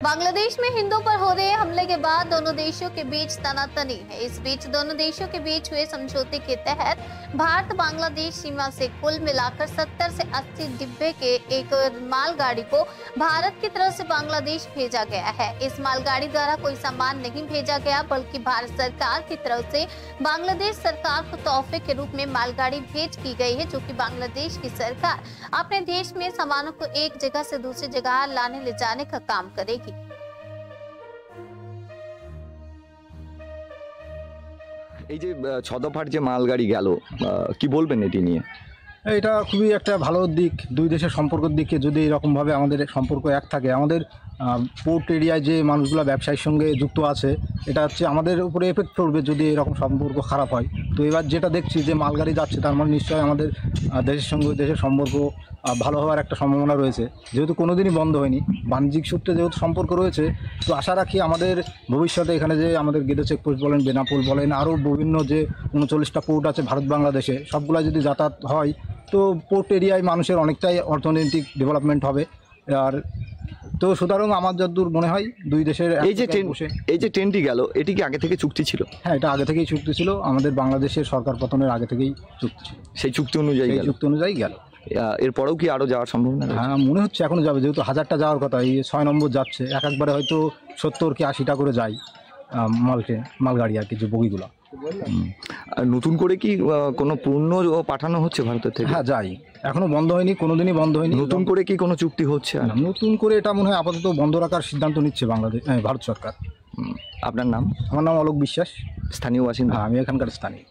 बांग्लादेश में हिंदुओं पर हो रहे हमले के बाद दोनों देशों के बीच तनातनी है। इस बीच दोनों देशों के बीच हुए समझौते के तहत भारत बांग्लादेश सीमा से कुल मिलाकर 70 से 80 डिब्बे के एक मालगाड़ी को भारत की तरफ से बांग्लादेश भेजा गया है। इस मालगाड़ी द्वारा कोई सामान नहीं भेजा गया, बल्कि भारत सरकार की तरफ से बांग्लादेश सरकार को तोहफे के रूप में मालगाड़ी भेज की गई है, जो कि बांग्लादेश की सरकार अपने देश में सामानों को एक जगह से दूसरी जगह लाने ले जाने का काम करेगी। এই যে ছদফার যে মালগাড়ি গেল, কি বলবেন এটি নিয়ে? এটা খুবই একটা ভালো দিক। দুই দেশের সম্পর্কের দিকে যদি এরকমভাবে আমাদের সম্পর্ক এক থাকে, আমাদের পোর্ট এরিয়ায় যে মানুষগুলো ব্যবসায়ীর সঙ্গে যুক্ত আছে, এটা হচ্ছে আমাদের উপরে এফেক্ট পড়বে যদি এরকম সম্পর্ক খারাপ হয়। তো এবার যেটা দেখছি যে মালগাড়ি যাচ্ছে, তার মানে নিশ্চয়ই আমাদের দেশের সঙ্গে দেশের সম্পর্ক ভালো হওয়ার একটা সম্ভাবনা রয়েছে। যেহেতু কোনোদিনই বন্ধ হয়নি, বাণিজ্যিক সূত্রে যেহেতু সম্পর্ক রয়েছে, তো আশা রাখি আমাদের ভবিষ্যতে এখানে যে আমাদের গেদে চেকপোস্ট বলেন, বেনাপোল বলেন, আরও বিভিন্ন যে 39টা পোর্ট আছে ভারত বাংলাদেশে, সবগুলো যদি যাতায়াত হয়, তো পোর্ট এরিয়ায় মানুষের অনেকটাই অর্থনৈতিক ডেভেলপমেন্ট হবে। আর তো সুতরাং আমার যতদূর মনে হয় দুই দেশের এই যে ট্রেনটি গেল, এটি কি আগে থেকে চুক্তি ছিল? হ্যাঁ, এটা আগে থেকেই চুক্তি ছিল, আমাদের বাংলাদেশের সরকার পতনের আগে থেকেই চুক্তি ছিল। সেই চুক্তি অনুযায়ী গেল। এরপরেও কি আরও যাওয়ার সম্ভাবনা? হ্যাঁ, মনে হচ্ছে এখনও যাবে, যেহেতু 1000টা যাওয়ার কথা, এই 6 নম্বর যাচ্ছে। একবারে হয়তো 70 কি 80টা করে যায় মালগাড়ি আর কি, যে বগিগুলো। নতুন করে কি কোনো পণ্য পাঠানো হচ্ছে ভারতের থেকে? হ্যাঁ, যাই, এখনও বন্ধ হয়নি, কোনোদিনই বন্ধ হয়নি। নতুন করে কি কোনো চুক্তি হচ্ছে? নতুন করে এটা মনে হয় আপাতত বন্ধ রাখার সিদ্ধান্ত নিচ্ছে ভারত সরকার। আপনার নাম? আমার নাম অলোক বিশ্বাস, স্থানীয় বাসিন্দা। আমি এখানকার স্থানীয়।